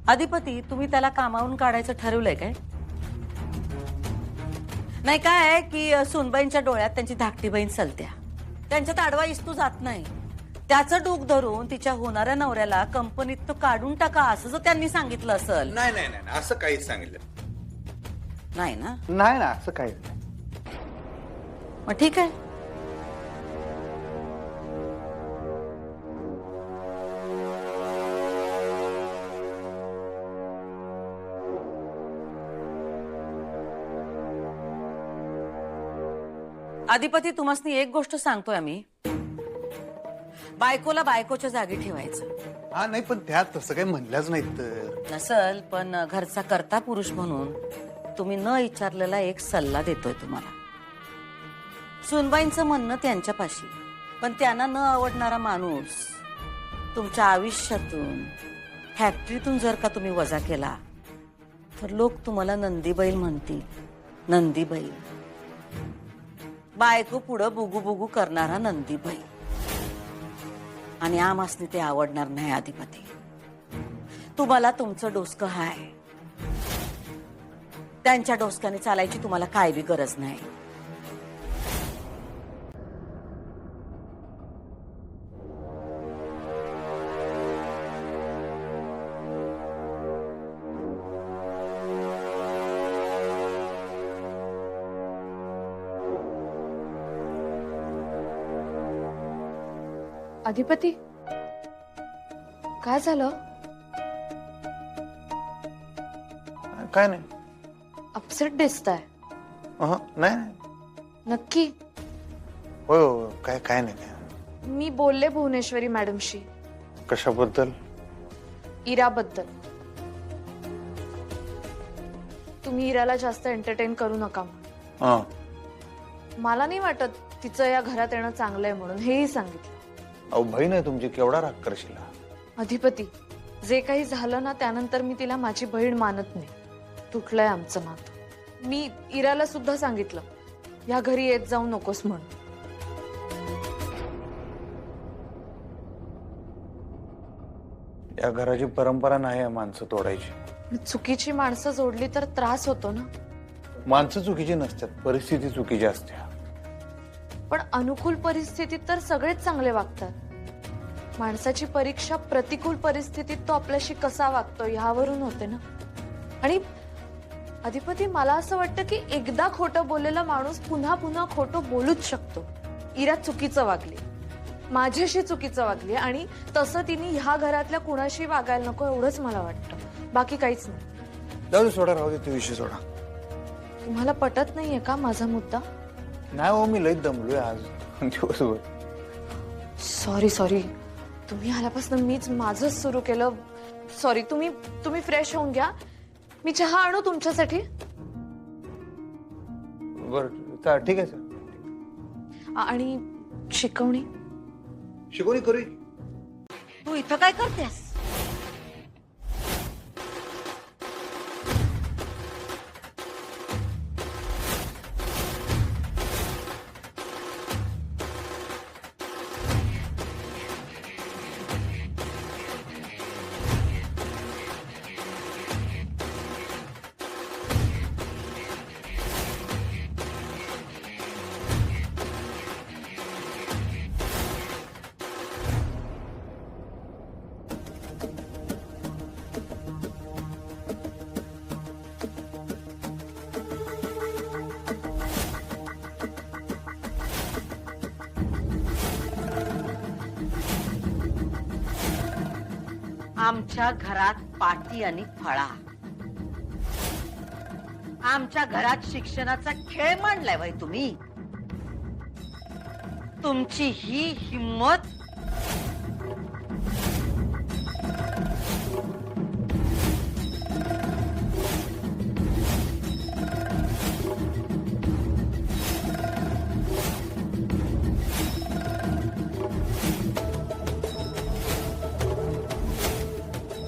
अधिपती, तुम्ही त्याला कामावून काढायचं ठरवलंय काय? नाही काय आहे की सुनबाईंच्या डोळ्यात त्यांची धाकटी बहीण चलत्या, त्यांच्यात आडवा इस्तू जात नाही. त्याचं डूक धरून तिच्या होणाऱ्या नवऱ्याला कंपनीत तो काढून टाका असं जर त्यांनी सांगितलं असेल. नाही नाही नाही असं काहीच सांगितलं नाही ना? नाही ना, असं काही नाही. मग ठीक आहे. अधिपती, तुम्हाला एक गोष्ट सांगतोय आम्ही, बायकोला बायकोच्या जागी ठेवायचं. हा नाही, पण त्यात तसं काही म्हणल्याच नाहीत तर. नसल, पण घरचा कर्ता पुरुष म्हणून तुम्ही न विचारलेला एक सल्ला देतोय तुम्हाला. सुनबाईंचं म्हणणं त्यांच्यापाशी, पण त्यांना न आवडणारा माणूस तुमच्या आयुष्यातून, फॅक्टरीतून जर का तुम्ही वजा केला तर लोक तुम्हाला नंदीबैल म्हणतील. नंदीबैल, बायको पुढं बुगू बुगू करणारा नंदीबैल. आणि आमासनी ते आवडणार नाही अधिपती. तुम्हाला तुमचं डोसकं हाय, त्यांच्या डोसक्याने चालायची तुम्हाला काय बी गरज नाही. अधिपती, काय झालं? काय नाही. अपसेट दिसताय. नाही नाही. नक्की? होय हो, काय काय नाही काय. मी बोलले भुवनेश्वरी मॅडमशी कशाबद्दल? इराबद्दल. तुम्ही इराला जास्त एंटरटेन करू नका. हा. मला नाही वाटत तिचं या घरात येणं चांगलं आहे म्हणून, हेही सांगितलं. अहो बहीण आहे तुमची, केवढा राग करशील. अधिपती, जे काही झालं ना त्यानंतर मी तिला माझी बहीण मानत नाही. तुटलंय आमचं नातं. मी इराला सुद्धा सांगितलं या घरी येत जाऊ नकोस म्हणून. या घराची परंपरा नाही आहे माणसं तोडायची. चुकीची माणसं जोडली तर त्रास होतो ना. माणसं चुकीची नसतात, परिस्थिती चुकीची असते. पण अनुकूल परिस्थितीत तर सगळेच चांगले वागतात. माणसाची परीक्षा प्रतिकूल परिस्थितीत तो आपल्याशी कसा वागतो ह्यावरून होते ना. आणि अधिपती, मला असं वाटतं की एकदा खोटं बोललेला माणूस पुन्हा पुन्हा खोटं बोलूच शकतो. इरा चुकीचं वागली, माझ्याशी चुकीचं वागली, आणि तसं तिने ह्या घरातल्या कुणाशी वागायला नको एवढंच मला वाटतं. बाकी काहीच नाही. जाऊ दे, सोडा, राहू दे, ते विषय सोडा. तुम्हाला पटत नाहीये का माझा मुद्दा? नाही हो, मी लईच दमलोय आज दिवसभर. सॉरी सॉरी, तुम्ही आल्यापासून मीच माझंच सुरू केलं. सॉरी. तुम्ही फ्रेश होऊन घ्या. मी चहा आणू तुमच्यासाठी? बरं ठीक आहे सर. आणि शिकवणी शिकवणी करू. तू इथं काय करतेस? आमच्या घरात पाटी आणि फळा, आमच्या घरात शिक्षणाचा खेळ मांडलाय बाई तुम्ही. तुमची ही हिम्मत.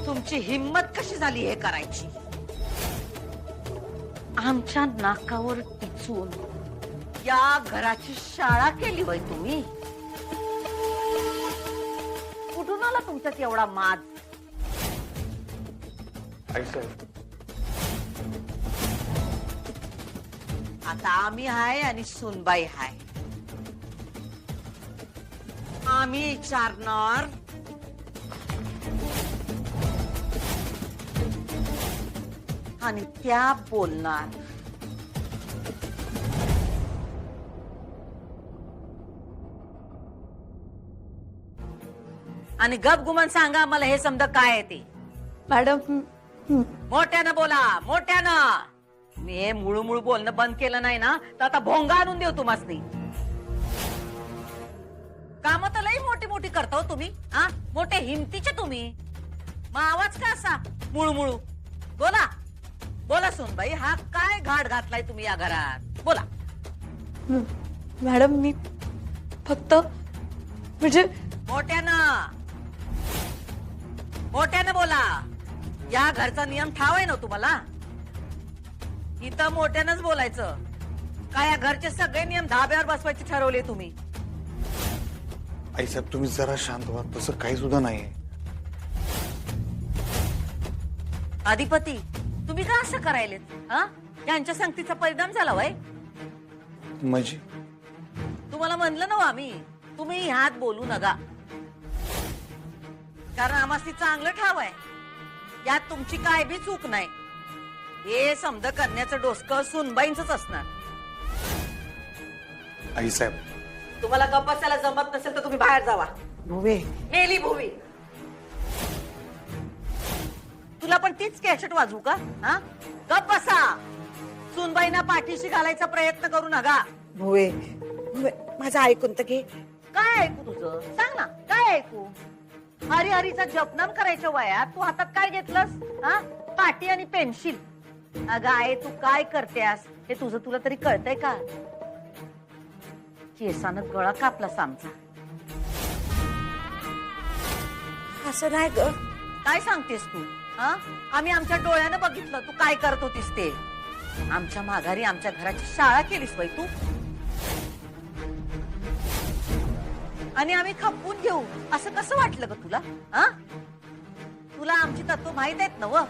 तुमची हिम्मत कशी झाली हे करायची? आमच्या नाकावर टिचून या घराची शाळा केली होय तुम्ही. कुठून आला तुमच्यात एवढा माज? आईसाहेब, आता आम्ही हाय आणि सुनबाई हाय. आम्ही विचारणार आणि त्या बोलणार. आणि गप गुमान सांगा मला हे समजा काय आहे ते. मॅडम मोठ्यानं बोला, मोठ्यानं. मी हे मुळू बोलणं बंद केलं नाही ना तर आता भोंगा आणून देऊ तुम्हासनी. काम तर लई मोठी मोठी करता हो तुम्ही. हा, मोठे हिमतीचे तुम्ही. मग आवाज का असा मुळू? बोला बोला सुनबाई, हा काय घाट घातलाय तुम्ही या घरात? बोला. मॅडम मी फक्त म्हणजे मोठ्यानं बोला. या घरचा नियम ठाव आहे ना तुम्हाला? इथं मोठ्यानंच बोलायचं. काय या घरचे सगळे नियम धाब्यावर बसवायचे ठरवले तुम्ही? आईसाहेब तुम्ही जरा शांत व्हा, तसं काही सुद्धा नाहीये. अधिपती, तुम्ही का असं करायलेत? हा, यांच्या संगतीचा परिणाम झाला वय. म्हणजे तुम्हाला म्हणलं ना हो आम्ही, तुम्ही ह्यात बोलू नका. कारण आम्हाला चांगलं ठाव आहे, यात तुमची काय बी चूक नाही. हे समज करण्याचं डोसकं सुनबाईंचंच असणार. आईसाहेब, तुम्हाला गप्प बसायला जमत नसेल तर तुम्ही बाहेर जावा. भुवे, मेली भुवी. तुला पण तीच कॅसेट वाजवू का? हा, गप्प बसा. सुनबाईंना पाठीशी घालायचा प्रयत्न करू नका. भुवे, भुवे, माझं ऐकून तर घे. काय ऐकू तुझं? सांग ना, काय ऐकू? हरिहरीचा जपनाम करायच्या वयात तू हातात काय घेतलंस? हा, पाटी आणि पेन्सिल. अगं आहे, तू काय करतेस हे तुझं तुला तरी कळतंय का? केसानं गळा कापलास आमचा. असं नाही ग. काय सांगतेस तू? हा, आम्ही आमच्या डोळ्यानं बघितलं तू काय करत होतीस ते. आमच्या माघारी आमच्या घराची शाळा केलीस बाई तू. आणि आम्ही खपवून घेऊ असं कसं वाटलं ग तुला? हा, तुला आमची तत्व माहित आहेत ना व?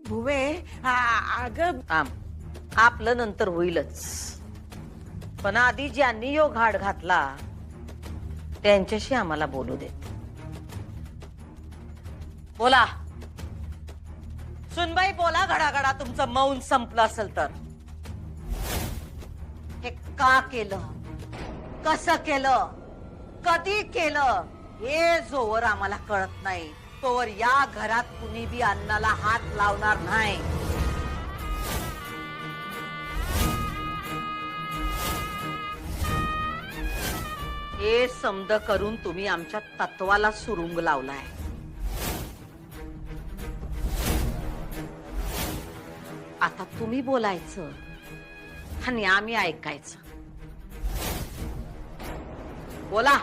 भुवे, अगं आपलं नंतर होईलच, पण आधी ज्यांनी यो घाट घातला त्यांच्याशी आम्हाला बोलू दे. बोला सुनबाई, बोला. घडाघडा तुमचं मौन संपलं असेल तर. हे का केलं, कसं केलं, कधी केलं हे जोवर आम्हाला कळत नाही तोवर या घरात कुणी बी अन्नाला हात लावणार नाही. हे समज करून तुम्ही आमच्या तत्वाला सुरुंग लावलाय. आता तुम्ही बोलायचं आणि आम्ही ऐकायचं. बोला.